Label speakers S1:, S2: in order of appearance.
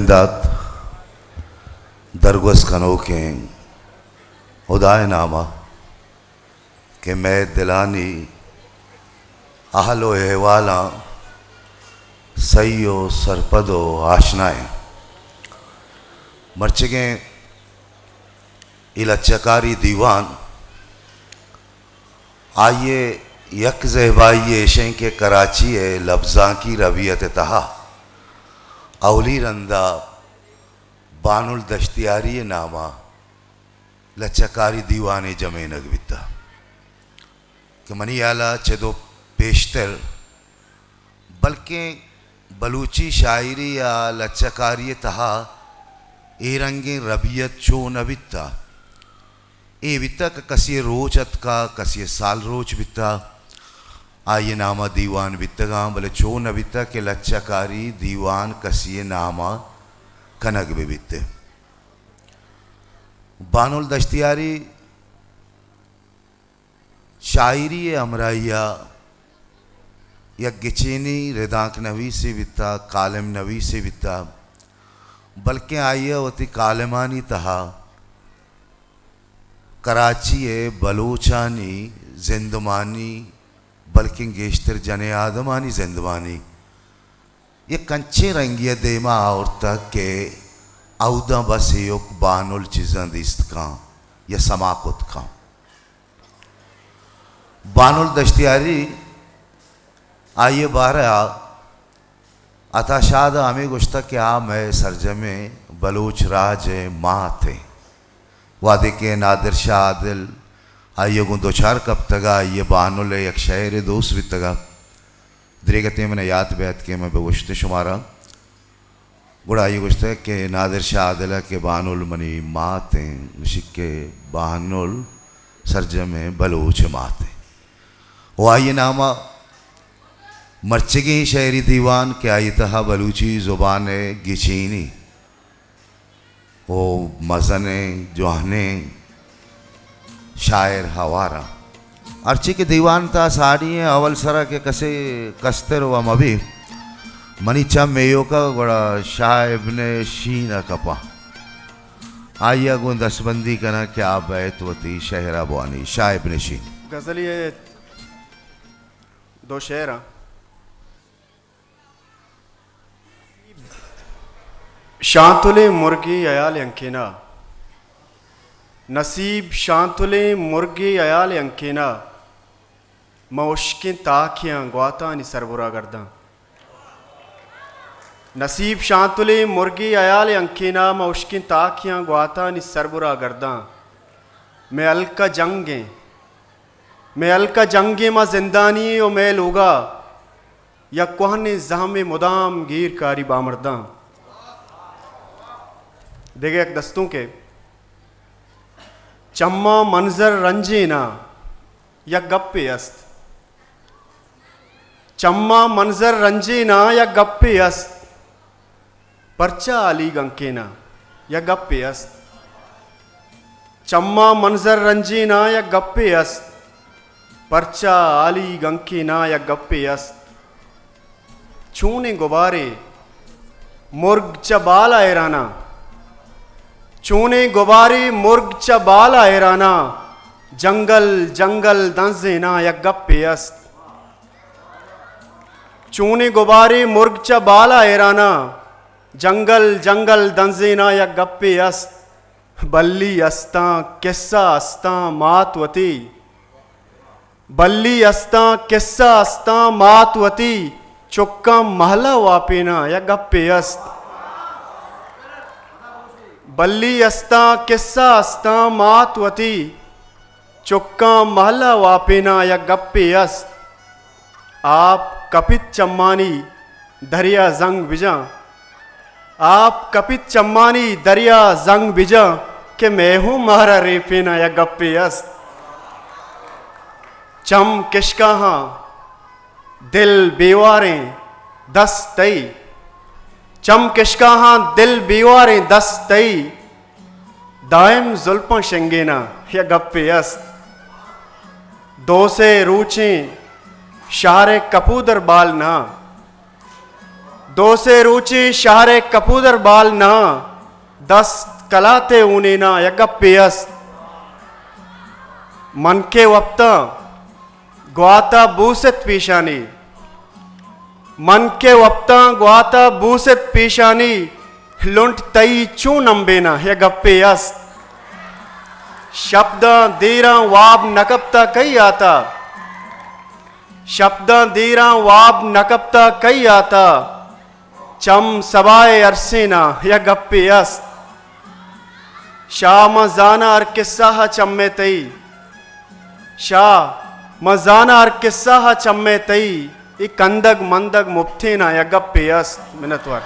S1: जिंदात दरगुस खनो के खुदाए नामा कि मैं दिलानी आहलो अहवाला सईयो सरपदो आशनाए मर्चगे इलच्चकारी दीवान आइए यक ज़हबाई एशें के कराची है लफ्ज़ा की रवियत तहा अवली रंदा बानुल दश्तियारी नामा लच्चकारी दीवाने जमे नगविता कि मनी आला चदो पेशतर बल्कि बलूची शायरी या लच्चकारी तहा ए रंगे रबियत चो नबिता ए बिता का कसी रोचत का कसी साल रोच बिता आइए नामा दीवान बितगा बोले चो न बिता के लच्चाकारी दीवान कसी नामा कनक भी बिते बानुल दश्तियारी शायरी अमराइया या गिचेनी रिदाक नवी से बिता कालम नवी से बिता बल्कि आइए होती कालमानी तहा कराची बलूचानी जिंदमानी बल्कि गेश्तर जने आदमानी जिंदमानी ये कंचे रंगिया देमा और तक के औदा बस युक बानुल चीज़ां दिस्त का या समाकुत का बानुल दश्तियारी आइए बारह अताशाद हमें गुश्ता क्या मैं सरजमे बलूच राज माँ थे वादे के नादिर शाह आदिल आइए गुं दो चार कब तगा ये बानुल एक शहर दोस्त भी तगा दरेगते मैंने याद बैत के मैं बेगुश्ते शुमारा गुड़ा ये गुश्ता के नादिर शाह आदिल के बानुल मनी माते शिक्के बानुल सरजमे बलूच माते वो आइए नामा मर्चगी शहरी दीवान के आई तहा बलूची ज़ुबान गिचीनी ओ मज़ने जवाने शायर हवारा अर्ची के दीवान था साड़ी है अवल सरा के कसे कस्तर व मभी मनीचा मेयो का बड़ा शाह इब्ने शीना कपा आइया गुन दसबंदी कना क्या बैतवती शहरा बुआनी शाह इब्ने शीन
S2: गज़ल ये दो शेर शांतुले मुर्गी अयाल अंकेना नसीब शांतुले मुर्गी अयाल अंकेना मौशकें ताकियां ग्वाता नि सरबुरा गर्दा नसीब शांतुले मुर्गी अयाल अंकेना मौशकें ताकियां ग्वाता नि सरबुरा गर्दा मैं अलका जंगे माँ जिंदानी ओ मैं लोगा या कोहने जहामे मुदाम गिर कारी बामर्दा देखे एक दस्तों के चम्मा मंजर रंजीना या गप्पे अस्त चम्मा मंजर रंजीना या गप्पे अस्त पर्चा अली गंकेना या गप्पे अस्त चम्मा मंजर रंजीना या गप्पे अस्त पर्चा अली गंकेना या गप्पे अस्त छूने गुबारे मुर्ग चबाला एराना चूने गुबारे मुर्ग चबाला एराना जंगल जंगल दंजेना या गप्पे अस्त चूने गुबारे मुर्ग चबाला एराना जंगल जंगल दंजेना या गप्पे अस्त बल्ली अस्ता किस्सा अस्ता मातवती बल्ली अस्ता किस्सा अस्ता मातवती चुक्का महला वापेना या गप्पे अस्त बल्ली अस्ता किस्सा अस्ता मातवती चुक्का महला वापेना या गप्पे अस्त आप कपित चम्मानी दरिया जंग बिजा आप कपित चम्मानी दरिया जंग बिजा के मैं हूँ मारा रेफेना या गप्पे अस्त चम किशकाहा दिल बेवारें दस तई चम किशकाहा दिल बेवारें दस तई दायम जुल्फा शंगेना या गप्पे अस्त दो से रूचें शारे कपूदर बाल ना दोसे रुचि शहरे कपूदर बाल न 10 कलाते ऊने ना यगप्पेयस मन के वप्ता ग्वाता बूसित पीशानी मन के वप्ता ग्वाता बूसित पीशानी लुंट तई चू नंबेना यगप्पेयस शब्द दीरा वाब नकपता कई आता शब्द दीरा वाब नकपता कई आता चम सबाए अरसेना या गप्पे अस्त शाह मजाना अर किस्सा चम्मे तई शाह मजाना अर किस्सा चम्मे तई कंदग मंदग मुफ्तेना या गप्पे अस्त मिनतवर